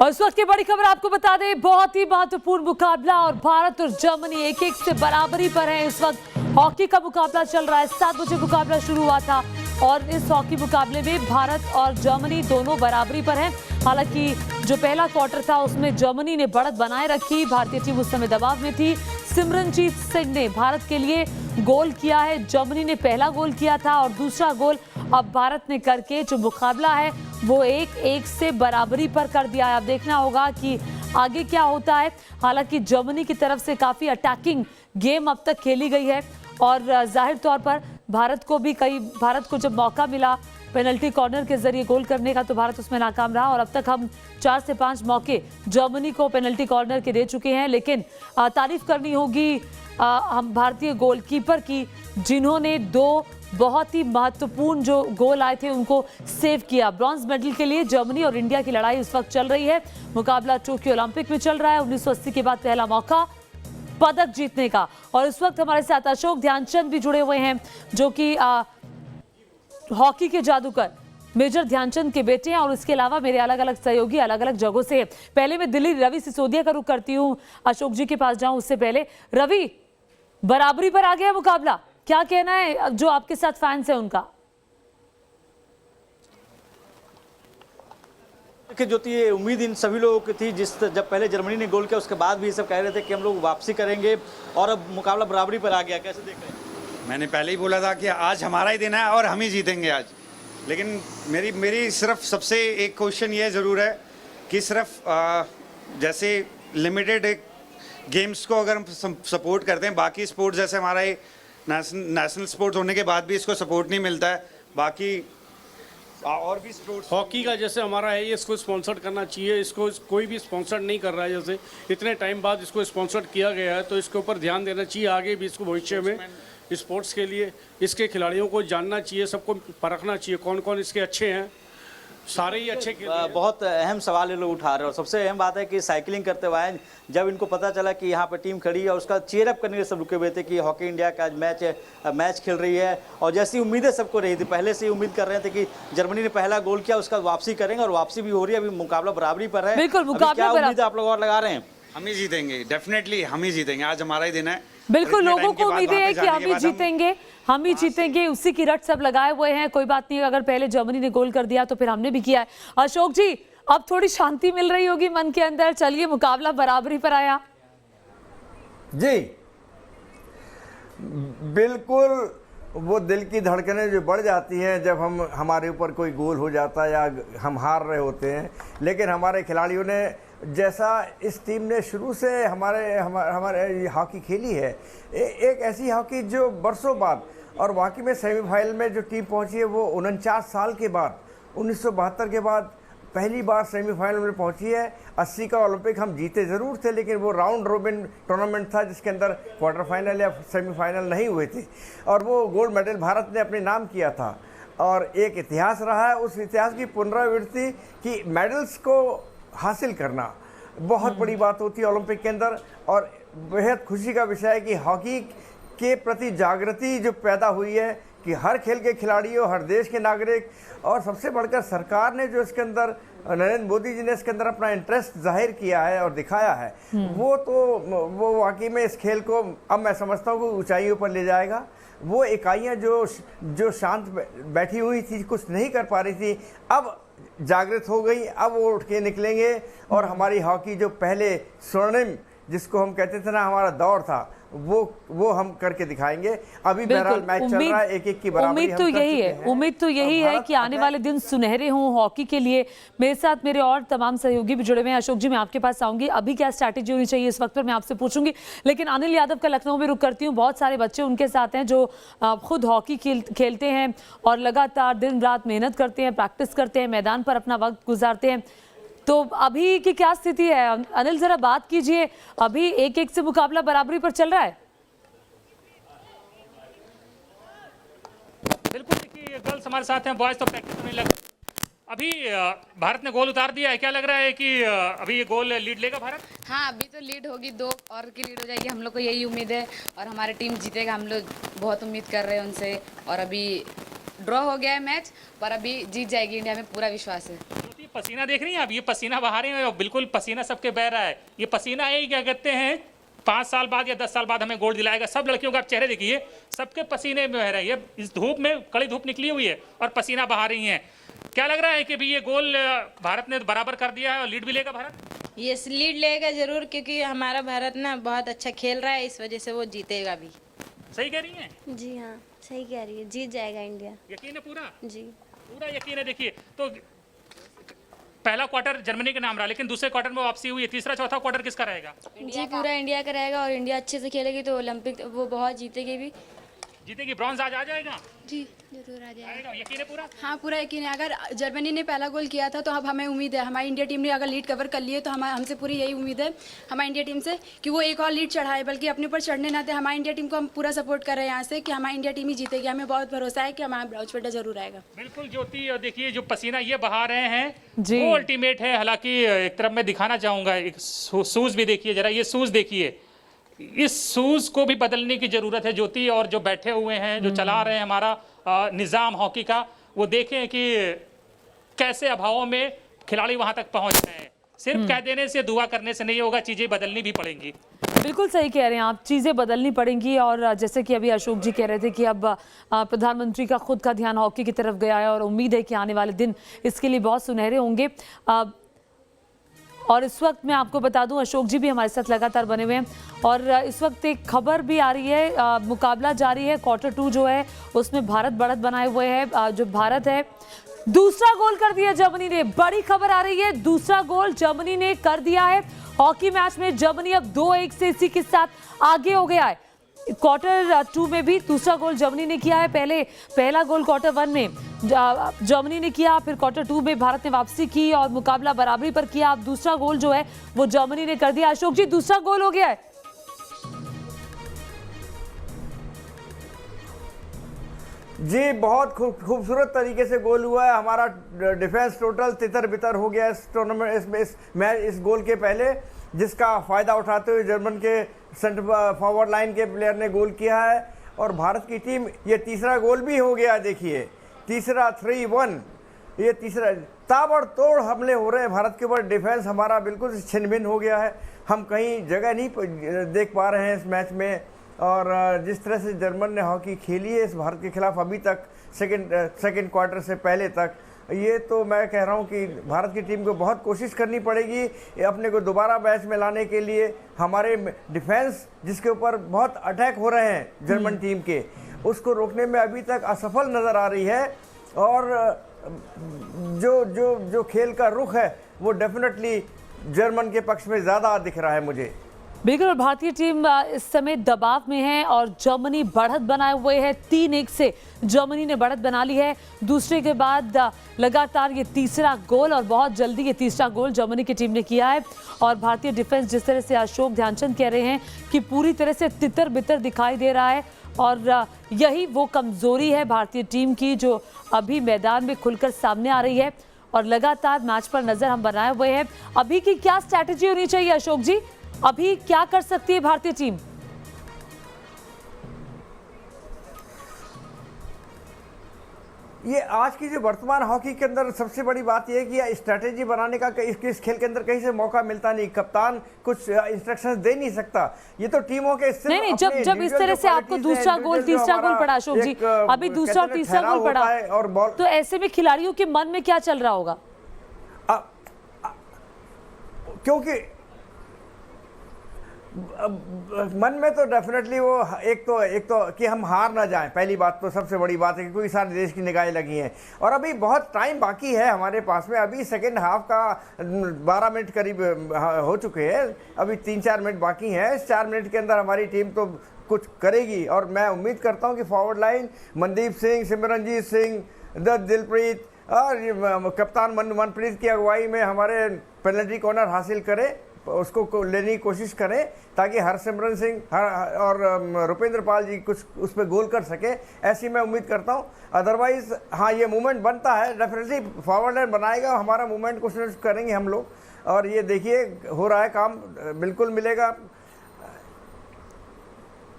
और इस वक्त की बड़ी खबर आपको बता दें, बहुत ही महत्वपूर्ण मुकाबला और भारत और जर्मनी 1-1 से बराबरी पर है। इस वक्त हॉकी का मुकाबला चल रहा है। 7 बजे मुकाबला शुरू हुआ था और इस हॉकी मुकाबले में भारत और जर्मनी दोनों बराबरी पर हैं। हालांकि जो पहला क्वार्टर था उसमें जर्मनी ने बढ़त बनाए रखी, भारतीय टीम उस समय दबाव में थी। सिमरनजीत सिंह ने भारत के लिए गोल किया है। जर्मनी ने पहला गोल किया था और दूसरा गोल अब भारत ने करके जो मुकाबला है वो 1-1 से बराबरी पर कर दिया है। अब देखना होगा कि आगे क्या होता है। हालांकि जर्मनी की तरफ से काफ़ी अटैकिंग गेम अब तक खेली गई है और जाहिर तौर पर भारत को जब मौका मिला पेनल्टी कॉर्नर के जरिए गोल करने का तो भारत उसमें नाकाम रहा और अब तक हम 4 से 5 मौके जर्मनी को पेनल्टी कॉर्नर के दे चुके हैं। लेकिन तारीफ करनी होगी हम भारतीय गोलकीपर की, जिन्होंने 2 बहुत ही महत्वपूर्ण जो गोल आए थे उनको सेव किया। ब्रॉन्ज मेडल के लिए जर्मनी और इंडिया की लड़ाई इस वक्त चल रही है। मुकाबला टोक्यो ओलंपिक में चल रहा है। 1980 के बाद पहला मौका पदक जीतने का। और इस वक्त हमारे साथ अशोक ध्यानचंद भी जुड़े हुए हैं, जो कि हॉकी के जादूगर मेजर ध्यानचंद के बेटे हैं और इसके अलावा मेरे अलग अलग सहयोगी अलग अलग जगहों से हैं। पहले मैं दिल्ली रवि सिसोदिया का रुख करती हूँ, अशोक जी के पास जाऊं उससे पहले। रवि, बराबरी पर आ गया मुकाबला, क्या कहना है जो आपके साथ फैंस हैं उनका? कि जो थी ये उम्मीद इन सभी लोगों की थी, जब पहले जर्मनी ने गोल किया उसके बाद भी ये सब कह रहे थे कि हम लोग वापसी करेंगे और अब मुकाबला बराबरी पर आ गया। कैसे देख रहे हैं? मैंने पहले ही बोला था कि आज हमारा ही दिन है और हम ही जीतेंगे आज। लेकिन मेरी सिर्फ सबसे एक क्वेश्चन ये ज़रूर है कि सिर्फ जैसे लिमिटेड गेम्स को अगर हम सपोर्ट करते हैं, बाकी स्पोर्ट्स जैसे हमारा ये नेशनल स्पोर्ट्स होने के बाद भी इसको सपोर्ट नहीं मिलता है, बाकी और भी स्पोर्ट्स हॉकी का जैसे हमारा है, ये इसको स्पॉन्सर करना चाहिए। इसको कोई भी स्पॉन्सर नहीं कर रहा है, जैसे इतने टाइम बाद इसको स्पॉन्सर किया गया है तो इसके ऊपर ध्यान देना चाहिए। आगे भी इसको भविष्य में स्पोर्ट्स के लिए इसके खिलाड़ियों को जानना चाहिए, सबको परखना चाहिए कौन कौन इसके अच्छे हैं। सारे ही अच्छे बहुत अहम सवाल ये लोग उठा रहे हैं और सबसे अहम बात है कि साइकिलिंग करते हुए आए, जब इनको पता चला कि यहाँ पर टीम खड़ी है और उसका चीयर अप करने के सब रुके हुए थे कि हॉकी इंडिया का आज मैच खेल रही है और जैसी उम्मीदें सबको रही थी, पहले से ही उम्मीद कर रहे थे कि जर्मनी ने पहला गोल किया उसका वापसी करेंगे और वापसी भी हो रही है। अभी मुकाबला बराबरी पर है। बिल्कुल, मुकाबला उम्मीद आप लोग और लगा रहे हैं? हम ही जीतेंगे, डेफिनेटली हम ही जीतेंगे। आज हमारा ही दिन है। बिल्कुल, लोगों को उम्मीद है कि हम ही जीतेंगे, उसी की रट सब लगाए हुए हैं। कोई बात नहीं, अगर पहले जर्मनी ने गोल कर दिया तो फिर हमने भी किया है। अशोक जी, अब थोड़ी शांति मिल रही होगी मन के अंदर। चलिए, मुकाबला बराबरी पर आया। जी बिल्कुल, वो दिल की धड़कनें जो बढ़ जाती हैं जब हमारे ऊपर कोई गोल हो जाता है या हम हार रहे होते हैं। लेकिन हमारे खिलाड़ियों ने जैसा इस टीम ने शुरू से हमारे हॉकी खेली है, एक ऐसी हॉकी जो बरसों बाद, और वाकई में सेमीफाइनल में जो टीम पहुंची है वो 49 साल के बाद, 1972 के बाद पहली बार सेमीफाइनल में पहुंची है। 80 का ओलंपिक हम जीते ज़रूर थे, लेकिन वो राउंड रोबिन टूर्नामेंट था जिसके अंदर क्वार्टर फाइनल या सेमीफाइनल नहीं हुए थे, और वो गोल्ड मेडल भारत ने अपने नाम किया था। और एक इतिहास रहा है, उस इतिहास की पुनरावृत्ति कि मेडल्स को हासिल करना बहुत बड़ी बात होती है ओलंपिक के अंदर। और बेहद खुशी का विषय है कि हॉकी के प्रति जागृति जो पैदा हुई है कि हर खेल के खिलाड़ियों, हर देश के नागरिक, और सबसे बढ़कर सरकार ने जो इसके अंदर, नरेंद्र मोदी जी ने इसके अंदर अपना इंटरेस्ट जाहिर किया है और दिखाया है, वो वाकई में इस खेल को अब मैं समझता हूँ कि ऊंचाइयों पर ले जाएगा। वो इकाइयाँ जो शांत बैठी हुई थी, कुछ नहीं कर पा रही थी, अब जागृत हो गई, अब वो उठ के निकलेंगे और हमारी हॉकी जो पहले स्वर्णिम जिसको हम कहते थे ना, हमारा दौर था, वो हम करके दिखाएंगे। अभी बहरहाल मैच चल रहा है, 1-1 की बराबरी उम्मीद तो यही है, उम्मीद तो यही है कि आने वाले दिन सुनहरे हों हॉकी के लिए। मेरे साथ मेरे और तमाम सहयोगी भी जुड़े हुए हैं। अशोक जी, मैं आपके पास आऊंगी, अभी क्या स्ट्रैटेजी होनी चाहिए इस वक्त पर मैं आपसे पूछूंगी, लेकिन अनिल यादव का लखनऊ में रुक करती हूँ। बहुत सारे बच्चे उनके साथ हैं जो खुद हॉकी खेलते हैं और लगातार दिन रात मेहनत करते हैं, प्रैक्टिस करते हैं, मैदान पर अपना वक्त गुजारते हैं। तो अभी की क्या स्थिति है अनिल, जरा बात कीजिए। अभी 1-1 से मुकाबला बराबरी पर चल रहा है। बिल्कुल, देखिए गर्ल्स हमारे साथ हैं, बॉयज तो प्रैक्टिस होने लगे। अभी भारत ने गोल उतार दिया है, क्या लग रहा है कि अभी ये गोल लीड लेगा भारत? हाँ, अभी तो लीड होगी, 2 और की लीड हो जाएगी, हम लोग को यही उम्मीद है और हमारी टीम जीतेगा, हम लोग बहुत उम्मीद कर रहे हैं उनसे। और अभी ड्रॉ हो गया है मैच, पर अभी जीत जाएगी इंडिया, में पूरा विश्वास है। पसीना देख रही हैं आप, ये पसीना बहा रहे हैं, बिल्कुल पसीना सबके बह रहा है। ये पसीना है, क्या कहते हैं, 5 साल बाद या 10 साल बाद हमें गोल्ड दिलाएगा। सब लड़कियों का आप चेहरे देखिए, सबके पसीने में बह रहा है। ये इस धूप में, कड़ी धूप निकली हुई है और पसीना बहा रही हैं। क्या लग रहा है कि भी ये गोल भारत ने बराबर कर दिया है और लीड भी लेगा भारत? ये लीड लेगा जरूर, क्योंकि हमारा भारत ना बहुत अच्छा खेल रहा है, इस वजह से वो जीतेगा भी। सही कह रही हैं? जी हाँ, सही कह रही है, जीत जाएगा इंडिया। यकीन है पूरा? जी, पूरा यकीन है। देखिए, तो पहला क्वार्टर जर्मनी के नाम रहा, लेकिन दूसरे क्वार्टर में वापसी हुई है। तीसरा चौथा क्वार्टर किसका रहेगा? जी, पूरा इंडिया का रहेगा और इंडिया अच्छे से खेलेगी तो ओलंपिक वो बहुत जीतेगी भी। जीतेगी, ब्रॉन्ज आज आ जाएगा? जी, जरूर आ जाएगा। यकीन है पूरा? हाँ, पूरा यकीन है। अगर जर्मनी ने पहला गोल किया था तो अब हमें उम्मीद है, हमारी इंडिया टीम ने अगर लीड कवर कर लिए तो हमसे पूरी यही उम्मीद है हमारी इंडिया टीम से कि वो एक और लीड चढ़ाए, बल्कि अपने ऊपर चढ़ने ना दे। हमारी इंडिया टीम को हम पूरा सपोर्ट कर रहे हैं यहाँ से कि हमारी इंडिया टीम ही जीतेगी। हमें बहुत भरोसा है कि हमारा ब्रॉन्ज मेडल जरूर आएगा। बिल्कुल ज्योति, और देखिए जो पसीना ये बहा रहे हैं वो अल्टीमेट है। हालांकि एक तरफ मैं दिखाना चाहूँगा, एक शूज़ भी देखिए जरा, ये शूज़ देखिए, इस शूज़ को भी बदलने की ज़रूरत है ज्योति। और जो बैठे हुए हैं, जो चला रहे हैं हमारा निज़ाम हॉकी का, वो देखें कि कैसे अभावों में खिलाड़ी वहां तक पहुंच रहे हैं। सिर्फ कह देने से, दुआ करने से नहीं होगा, चीज़ें बदलनी भी पड़ेंगी। बिल्कुल सही कह रहे हैं आप, चीज़ें बदलनी पड़ेंगी। और जैसे कि अभी अशोक जी कह रहे थे कि अब प्रधानमंत्री का खुद का ध्यान हॉकी की तरफ गया है और उम्मीद है कि आने वाले दिन इसके लिए बहुत सुनहरे होंगे। और इस वक्त मैं आपको बता दूं, अशोक जी भी हमारे साथ लगातार बने हुए हैं और इस वक्त एक खबर भी आ रही है, मुकाबला जारी है। क्वार्टर 2 जो है उसमें भारत बढ़त बनाए हुए है। जो भारत है, दूसरा गोल कर दिया जर्मनी ने। बड़ी खबर आ रही है, दूसरा गोल जर्मनी ने कर दिया है। हॉकी मैच में जर्मनी अब 2-1 से इसी के साथ आगे हो गया है। क्वार्टर 2 में भी दूसरा गोल जर्मनी ने किया है। पहला गोल क्वार्टर 1 में जर्मनी ने किया, फिर क्वार्टर 2 में भारत ने वापसी की और मुकाबला बराबरी पर किया। अब दूसरा गोल जो है वो जर्मनी ने कर दिया। अशोक जी, दूसरा गोल हो गया है। जी, बहुत खूबसूरत तरीके से गोल हुआ है। हमारा डिफेंस टोटल तितर बितर हो गया इस टूर्नामेंट, इस गोल के पहले, जिसका फ़ायदा उठाते हुए जर्मन के सेंटर फॉरवर्ड लाइन के प्लेयर ने गोल किया है। और भारत की टीम, ये तीसरा गोल भी हो गया। देखिए, तीसरा 3-1, ये तीसरा ताबड़तोड़ हमले हो रहे हैं भारत के ऊपर। डिफेंस हमारा बिल्कुल छिन्न भिन्न हो गया है, हम कहीं जगह नहीं देख पा रहे हैं इस मैच में। और जिस तरह से जर्मन ने हॉकी खेली है इस भारत के खिलाफ अभी तक, सेकंड क्वार्टर से पहले तक, ये तो मैं कह रहा हूँ कि भारत की टीम को बहुत कोशिश करनी पड़ेगी अपने को दोबारा मैच में लाने के लिए। हमारे डिफेंस जिसके ऊपर बहुत अटैक हो रहे हैं जर्मन टीम के, उसको रोकने में अभी तक असफल नज़र आ रही है। और जो खेल का रुख है वो डेफिनेटली जर्मन के पक्ष में ज़्यादा दिख रहा है मुझे। बिल्कुल, और भारतीय टीम इस समय दबाव में है और जर्मनी बढ़त बनाए हुए है। 3-1 से जर्मनी ने बढ़त बना ली है। दूसरे के बाद लगातार ये तीसरा गोल और बहुत जल्दी ये तीसरा गोल जर्मनी की टीम ने किया है। और भारतीय डिफेंस, जिस तरह से अशोक ध्यानचंद कह रहे हैं कि पूरी तरह से तितर बितर दिखाई दे रहा है और यही वो कमजोरी है भारतीय टीम की जो अभी मैदान में खुलकर सामने आ रही है। और लगातार मैच पर नजर हम बनाए हुए हैं। अभी की क्या स्ट्रैटेजी होनी चाहिए अशोक जी? अभी क्या कर सकती है भारतीय टीम? ये आज की जो वर्तमान हॉकी के अंदर सबसे बड़ी बात यह है कि स्ट्रैटेजी बनाने का इस खेल के अंदर कहीं से मौका मिलता नहीं। कप्तान कुछ इंस्ट्रक्शंस दे नहीं सकता। ये तो टीमों के नहीं, जब इस तरह से आपको दूसरा गोल तीसरा गोल पड़ा अशोक जी, अभी दूसरा और तीसरा गोल पड़ा और तो ऐसे में खिलाड़ियों के मन में क्या चल रहा होगा? क्योंकि मन में तो डेफिनेटली वो एक तो कि हम हार ना जाएं। पहली बात तो सबसे बड़ी बात है क्योंकि सारे देश की निगाहें लगी हैं और अभी बहुत टाइम बाकी है हमारे पास में। अभी सेकेंड हाफ का 12 मिनट करीब हो चुके हैं, अभी 3-4 मिनट बाकी हैं। इस 4 मिनट के अंदर हमारी टीम तो कुछ करेगी और मैं उम्मीद करता हूं कि फॉरवर्ड लाइन मनदीप सिंह, सिमरनजीत सिंह, दिलप्रीत और कप्तान मनप्रीत की अगुवाई में हमारे पेनल्टी कॉर्नर हासिल करें, उसको लेने की कोशिश करें ताकि हरसिमरन सिंह और रुपेंद्र पाल जी कुछ उस पर गोल कर सके, ऐसी मैं उम्मीद करता हूं। अदरवाइज हाँ, ये मूवमेंट बनता है, डेफिनेटली फॉरवर्ड लाइन बनाएगा, हमारा मूवमेंट कोशिश करेंगे हम लोग और ये देखिए हो रहा है काम, बिल्कुल मिलेगा।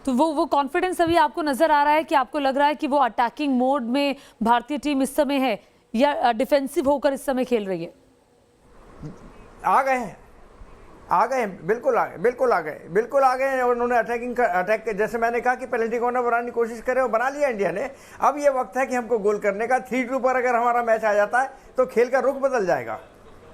तो वो कॉन्फिडेंस अभी आपको नजर आ रहा है कि आपको लग रहा है कि वो अटैकिंग मोड में भारतीय टीम इस समय है या डिफेंसिव होकर इस समय खेल रही है? आ गए, बिल्कुल आ गए और उन्होंने अटैक जैसे मैंने कहा कि पेनल्टी कॉर्नर बनाने की कोशिश करे और बना लिया इंडिया ने। अब ये वक्त है कि हमको गोल करने का। 3-2 पर अगर हमारा मैच आ जाता है तो खेल का रुख बदल जाएगा।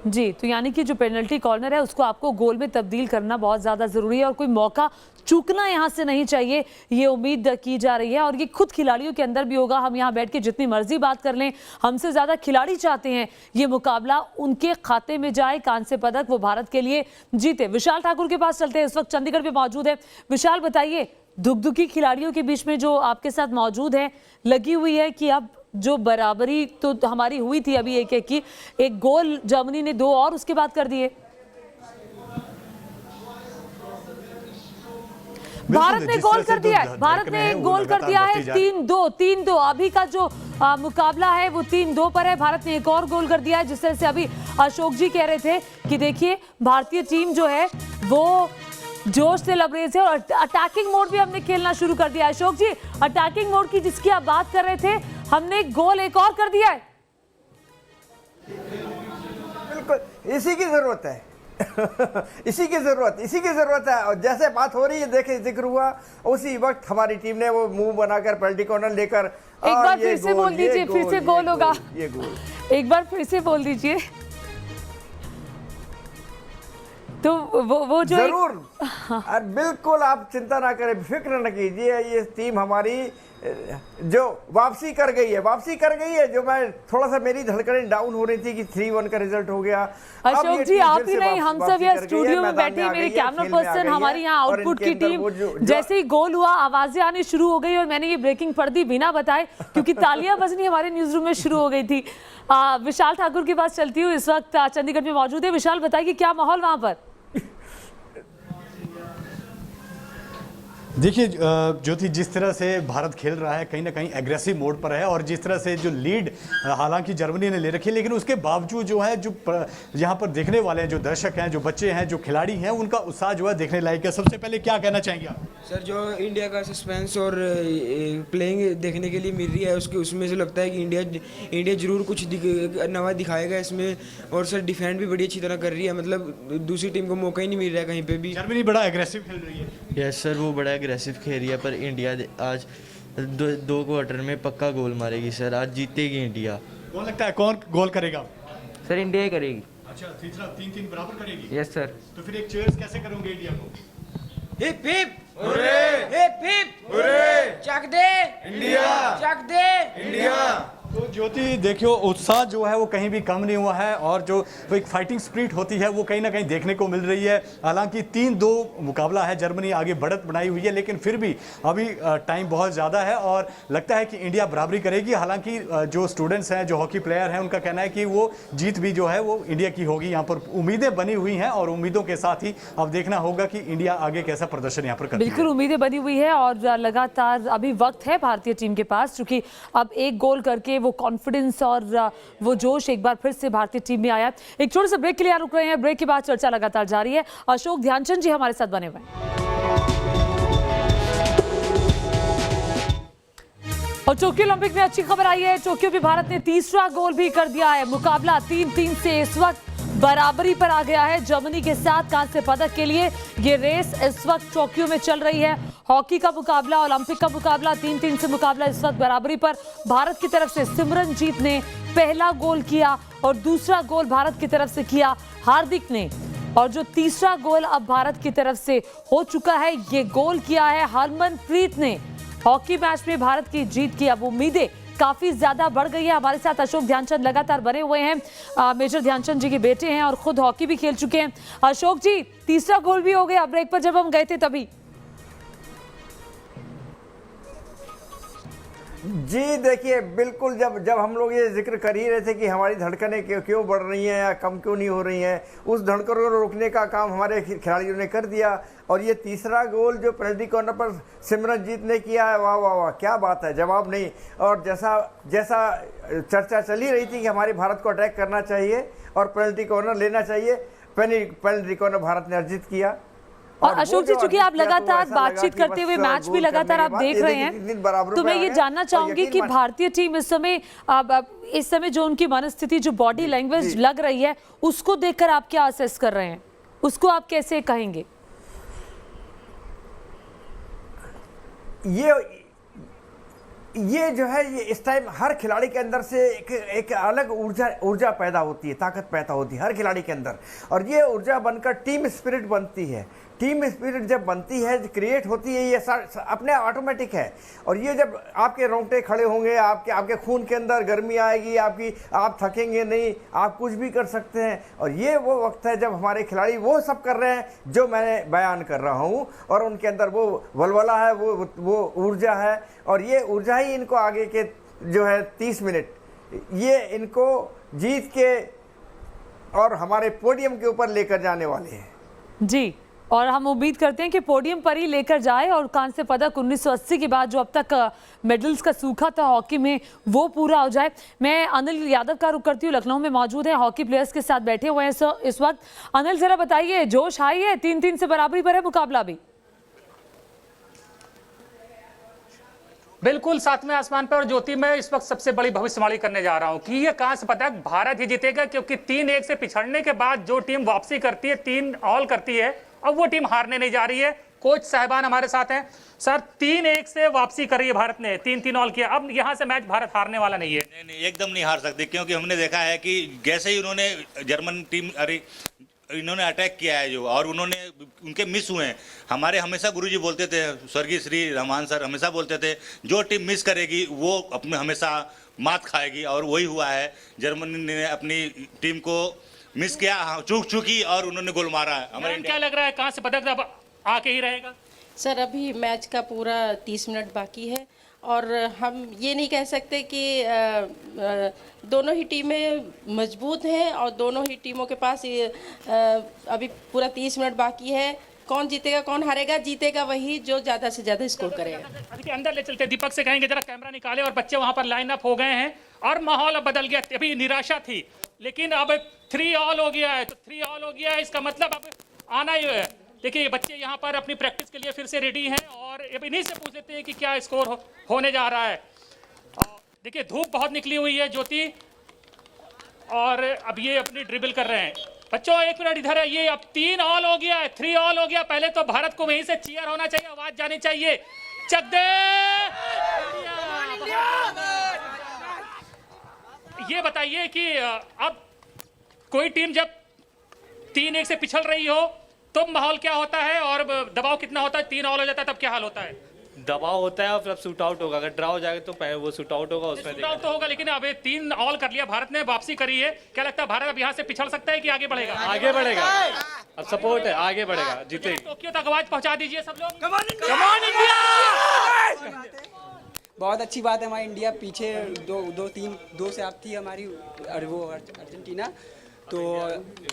जी, तो यानी कि जो पेनल्टी कॉर्नर है उसको आपको गोल में तब्दील करना बहुत ज़्यादा ज़रूरी है और कोई मौका चूकना यहाँ से नहीं चाहिए, ये उम्मीद की जा रही है। और ये खुद खिलाड़ियों के अंदर भी होगा। हम यहाँ बैठ के जितनी मर्जी बात कर लें, हमसे ज़्यादा खिलाड़ी चाहते हैं ये मुकाबला उनके खाते में जाए, कांस्य पदक वो भारत के लिए जीते। विशाल ठाकुर के पास चलते हैं, इस वक्त चंडीगढ़ में मौजूद है। विशाल, बताइए, दुखदुखी खिलाड़ियों के बीच में जो आपके साथ मौजूद है, लगी हुई है कि अब जो बराबरी तो हमारी हुई थी अभी 1-1 की, एक गोल जर्मनी ने 2 और उसके बाद कर दिए। भारत ने गोल कर दिया है, भारत ने एक गोल कर दिया है। 3-2 अभी का जो मुकाबला है वो 3-2 पर है। भारत ने एक और गोल कर दिया है। जिस तरह से अभी अशोक जी कह रहे थे कि देखिए भारतीय टीम जो है वो जोश से लबरेज है और अटैकिंग मोड भी हमने खेलना शुरू कर दिया है। अशोक जी, अटैकिंग मोड की जिसकी आप बात कर रहे थे, हमने गोल एक और कर दिया है। बिल्कुल इसी की जरूरत है इसी की जरूरत है। और जैसे बात हो रही है, देखे जिक्र हुआ, उसी वक्त हमारी टीम ने वो मुंह बनाकर पेनल्टी कॉर्नर लेकर एक बार फिर से बोल दीजिए, फिर से गोल होगा। ये गोल एक बार फिर से बोल दीजिए। तो वो जो जरूर बिल्कुल आप चिंता ना करें, फिक्र न कीजिए। ये टीम हमारी जो वापसी कर गई है, जो मैं थोड़ा सा मेरी धड़कनें डाउन हो रही थी कि 3-1 का रिजल्ट हो गया। अशोक जी, आप ही नहीं, हम सब यहाँ स्टूडियो में बैठे, मेरे कैमरा पर्सन, हमारी यहाँ आउटपुट की टीम, जैसे ही गोल हुआ आवाजें आनी शुरू हो गई और मैंने ये ब्रेकिंग पढ़ दी बिना बताए क्योंकि तालियां बजनी हमारे न्यूज रूम में शुरू हो गई थी। विशाल ठाकुर के पास चलती हूँ, इस वक्त चंडीगढ़ में मौजूद है। विशाल, बताइए क्या माहौल वहां पर? देखिए ज्योति, जिस तरह से भारत खेल रहा है कहीं ना कहीं एग्रेसिव मोड पर है और जिस तरह से जो लीड हालांकि जर्मनी ने ले रखी है, लेकिन उसके बावजूद जो है जो यहाँ पर देखने वाले हैं, जो दर्शक हैं, जो बच्चे हैं, जो खिलाड़ी हैं, उनका उत्साह जो है देखने लायक है। सबसे पहले क्या कहना चाहेंगे आप? सर, जो इंडिया का सस्पेंस और प्लेइंग देखने के लिए मिल रही है उसमें से लगता है कि इंडिया जरूर कुछ नवा दिखाएगा इसमें। और सर डिफेंड भी बड़ी अच्छी तरह कर रही है, मतलब दूसरी टीम को मौका ही नहीं मिल रहा है कहीं पे भी। जर्मनी बड़ा एग्रेसिव खेल रही है। यस सर, वो बड़ा एग्रेसिव खेल रही है, पर इंडिया आज 2 क्वार्टर में पक्का गोल मारेगी सर। आज जीतेगी इंडिया। कौन लगता है कौन गोल करेगा? सर इंडिया ही करेगी। अच्छा, तीसरा 3-3 बराबर करेगी? Yes sir. तो फिर एक चीयर्स कैसे करोगे इंडिया को? Hip hip hurray, hip hip hurray, चक दे इंडिया, चक दे इंडिया। तो ज्योति देखियो, उत्साह जो है वो कहीं भी कम नहीं हुआ है और जो वो एक फाइटिंग स्पिरिट होती है वो कहीं ना कहीं देखने को मिल रही है। हालांकि 3-2 मुकाबला है, जर्मनी आगे बढ़त बनाई हुई है, लेकिन फिर भी अभी टाइम बहुत ज़्यादा है और लगता है कि इंडिया बराबरी करेगी। हालांकि जो स्टूडेंट्स हैं, जो हॉकी प्लेयर हैं, उनका कहना है कि वो जीत भी जो है वो इंडिया की होगी। यहाँ पर उम्मीदें बनी हुई हैं और उम्मीदों के साथ ही अब देखना होगा कि इंडिया आगे कैसा प्रदर्शन यहाँ पर करती है। बिल्कुल उम्मीदें बनी हुई है और लगातार अभी वक्त है भारतीय टीम के पास, क्योंकि अब एक गोल करके वो कॉन्फिडेंस और वो जोश एक बार फिर से भारतीय टीम में आया। एक छोटे से ब्रेक के लिए रुक रहे हैं, ब्रेक के बाद चर्चा लगातार जारी है। अशोक ध्यानचंद जी हमारे साथ बने हुए हैं। और टोक्यो ओलंपिक में अच्छी खबर आई है, टोक्यो में भारत ने तीसरा गोल भी कर दिया है। मुकाबला 3-3 से इस वक्त बराबरी पर आ गया है जर्मनी के साथ। कांस्य पदक के लिए ये रेस इस वक्त टोक्यो में चल रही है। हॉकी का मुकाबला, ओलंपिक का मुकाबला, 3-3 से मुकाबला इस वक्त बराबरी पर। भारत की तरफ से सिमरनजीत ने पहला गोल किया और दूसरा गोल भारत की तरफ से किया हार्दिक ने, और जो तीसरा गोल अब भारत की तरफ से हो चुका है, ये गोल किया है हरमनप्रीत ने। हॉकी मैच में भारत की जीत की अब उम्मीदें काफी ज्यादा बढ़ गई है। हमारे साथ अशोक ध्यानचंद लगातार बने हुए हैं, मेजर ध्यानचंद जी के बेटे हैं और खुद हॉकी भी खेल चुके हैं। अशोक जी, तीसरा गोल भी हो गया ब्रेक पर जब हम गए थे तभी। जी देखिए, बिल्कुल जब हम लोग ये जिक्र कर ही रहे थे कि हमारी धड़कनें क्यों बढ़ रही हैं या कम क्यों नहीं हो रही हैं, उस धड़कनों को रोकने का काम हमारे खिलाड़ियों ने कर दिया। और ये तीसरा गोल जो पेनल्टी कॉर्नर पर सिमरनजीत ने किया है, वाह वाह वाह, क्या बात है, जवाब नहीं। और जैसा चर्चा चल ही रही थी कि हमारे भारत को अटैक करना चाहिए और पेनल्टी कॉर्नर लेना चाहिए, पेनल्टी कॉर्नर भारत ने अर्जित किया। और अशोक जी, चूंकि आप लगातार बातचीत करते हुए मैच भी लगातार आप देख रहे हैं, तो मैं ये जानना चाहूंगी कि भारतीय टीम इस समय जो उनकी मनस्थिति, जो बॉडी लैंग्वेज लग रही है, उसको देखकर आप क्या असेस कर रहे हैं, उसको आप कैसे कहेंगे? ये जो है, ये इस टाइम हर खिलाड़ी के अंदर से एक अलग ऊर्जा पैदा होती है, ताकत पैदा होती है हर खिलाड़ी के अंदर, और ये ऊर्जा बनकर टीम स्पिरिट बनती है। टीम स्पिरिट जब बनती है, क्रिएट होती है, ये अपने ऑटोमेटिक है। और ये जब आपके रोंगटे खड़े होंगे, आपके खून के अंदर गर्मी आएगी, आप थकेंगे नहीं, आप कुछ भी कर सकते हैं। और ये वो वक्त है जब हमारे खिलाड़ी वो सब कर रहे हैं जो मैंने बयान कर रहा हूँ, और उनके अंदर वो वलवला है, वो ऊर्जा है, और ये ऊर्जा ही इनको आगे के जो है 30 मिनट ये इनको जीत के और हमारे पोडियम के ऊपर लेकर जाने वाले हैं। जी, और हम उम्मीद करते हैं कि पोडियम पर ही लेकर जाए और कांस्य पदक 1980 के बाद जो अब तक मेडल्स का सूखा था हॉकी में, वो पूरा हो जाए। मैं अनिल यादव का रुख करती हूँ, लखनऊ में मौजूद है, हॉकी प्लेयर्स के साथ बैठे हुए हैं इस वक्त। अनिल, जरा बताइए, जोश हाई है, 3-3 से बराबरी पर है मुकाबला भी? बिल्कुल सातवें आसमान पर। और ज्योति, मैं इस वक्त सबसे बड़ी भविष्यवाणी करने जा रहा हूं कि ये कांस्य पदक भारत ही जीतेगा, क्योंकि 3-1 से पिछड़ने के बाद जो टीम वापसी करती है, 3 ऑल करती है, अब वो टीम हारने नहीं जा रही है। कोच साहिबान हमारे साथ हैं। सर, 3-1 से वापसी कर रही है भारत ने, 3-3 ऑल किया, अब यहाँ से मैच भारत हारने वाला नहीं है। नहीं, एकदम नहीं हार सकते, क्योंकि हमने देखा है कि जैसे ही उन्होंने जर्मन टीम इन्होंने अटैक किया है जो, और उनके मिस हुए हैं। हमारे हमेशा गुरुजी बोलते थे, स्वर्गीय श्री रहमान सर हमेशा बोलते थे, जो टीम मिस करेगी वो अपने हमेशा मात खाएगी, और वही हुआ है। जर्मनी ने अपनी टीम को मिस किया, चूकी और उन्होंने गोल मारा है। हमें क्या लग रहा है, कहाँ से पदक अब आके ही रहेगा? सर, अभी मैच का पूरा 30 मिनट बाकी है और हम ये नहीं कह सकते कि दोनों ही टीमें मजबूत हैं और दोनों ही टीमों के पास अभी पूरा 30 मिनट बाकी है। कौन जीतेगा कौन हारेगा, जीतेगा वही जो ज़्यादा से ज़्यादा स्कोर करेगा। देखिए, अंदर ले चलते, दीपक से कहेंगे जरा कैमरा निकाले, और बच्चे वहाँ पर लाइन अप हो गए हैं और माहौल अब बदल गया। अभी निराशा थी, लेकिन अब 3 ऑल हो गया है, तो 3 ऑल हो गया है, इसका मतलब अब आना ही है। देखिए, बच्चे यहाँ पर अपनी प्रैक्टिस के लिए फिर से रेडी हैं, और अब इन्हीं से पूछ लेते हैं कि क्या स्कोर होने जा रहा है। देखिए, धूप बहुत निकली हुई है ज्योति, और अब ये अपनी ड्रिबल कर रहे हैं। बच्चों, 1 मिनट इधर है, ये अब 3 ऑल हो गया है, 3 ऑल हो गया। पहले तो भारत को वहीं से चीयर होना चाहिए, आवाज जानी चाहिए, चक दे। ये बताइए कि अब कोई टीम जब 3-1 से पिछड़ रही हो तो माहौल क्या होता है और दबाव कितना होता है? 3 ऑल हो जाता है तब क्या हाल होता है? दबाव होता है और फिर शूट आउट होगा, अगर ड्रा हो जाएगा तो वो शूट आउट होगा, उसमें शूट आउट तो होगा, लेकिन अब 3 ऑल कर लिया भारत ने, वापसी करी है। क्या लगता है भारत अब यहाँ से पिछड़ सकता है कि आगे बढ़ेगा? आगे बढ़ेगा, अब सपोर्ट है, आगे बढ़ेगा, जीतेगी। टोक्यो तक आवाज पहुंचा दीजिए सब लोग। Come on India! बहुत अच्छी बात है, हमारी इंडिया पीछे 2 से आप थी हमारी वो अर्जेंटीना, तो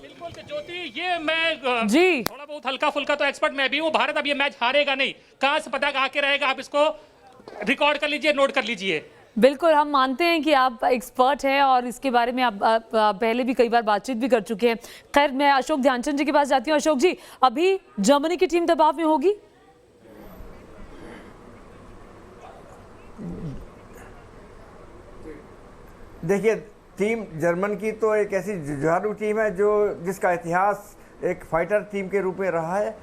बिल्कुल ज्योति, ये मैं जी थोड़ा बहुत हल्का फुल्का तो एक्सपर्ट मैं भी हूँ। भारत अब ये मैच हारेगा नहीं, कहाँ से पता आके रहेगा, आप इसको रिकॉर्ड कर लीजिए, नोट कर लीजिए। बिल्कुल, हम मानते हैं कि आप एक्सपर्ट हैं और इसके बारे में आप पहले भी कई बार बातचीत भी कर चुके हैं। खैर, मैं अशोक ध्यानचंद जी के पास जाती हूँ। अशोक जी, अभी जर्मनी की टीम दबाव में होगी? देखिए, टीम जर्मन की तो एक ऐसी जुझारू टीम है जो जिसका इतिहास एक फाइटर टीम के रूप में रहा है।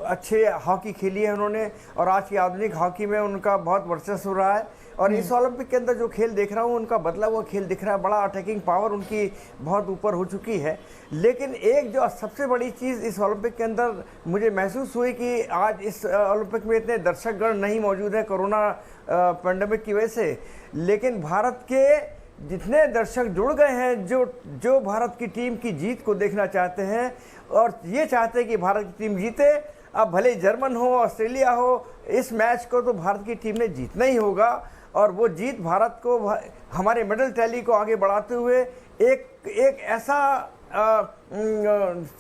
अच्छे हॉकी खेली है उन्होंने और आज की आधुनिक हॉकी में उनका बहुत वर्चस्व रहा है। और इस ओलंपिक के अंदर जो खेल देख रहा हूँ, उनका बदला हुआ खेल दिख रहा है। बड़ा अटैकिंग पावर उनकी बहुत ऊपर हो चुकी है। लेकिन एक जो सबसे बड़ी चीज़ इस ओलंपिक के अंदर मुझे महसूस हुई कि आज इस ओलंपिक में इतने दर्शकगण नहीं मौजूद हैं कोरोना पैंडेमिक की वजह से, लेकिन भारत के जितने दर्शक जुड़ गए हैं जो भारत की टीम की जीत को देखना चाहते हैं और ये चाहते हैं कि भारत की टीम जीते। अब भले जर्मन हो, ऑस्ट्रेलिया हो, इस मैच को तो भारत की टीम ने जीतना ही होगा और वो जीत भारत को हमारे मेडल टैली को आगे बढ़ाते हुए एक ऐसा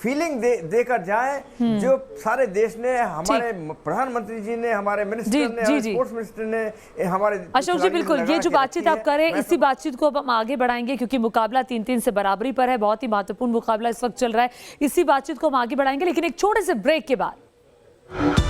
फीलिंग देकर जाए जो सारे देश ने, हमारे प्रधानमंत्री जी ने, हमारे मिनिस्टर ने, हमारे स्पोर्ट्स मिनिस्टर ने, हमारे अशोक जी, बिल्कुल ये जो बातचीत आप कर रहे हैं, इसी बातचीत को अब हम आगे बढ़ाएंगे क्योंकि मुकाबला 3-3 से बराबरी पर है। बहुत ही महत्वपूर्ण मुकाबला इस वक्त चल रहा है। इसी बातचीत को हम आगे बढ़ाएंगे, लेकिन एक छोटे से ब्रेक के बाद।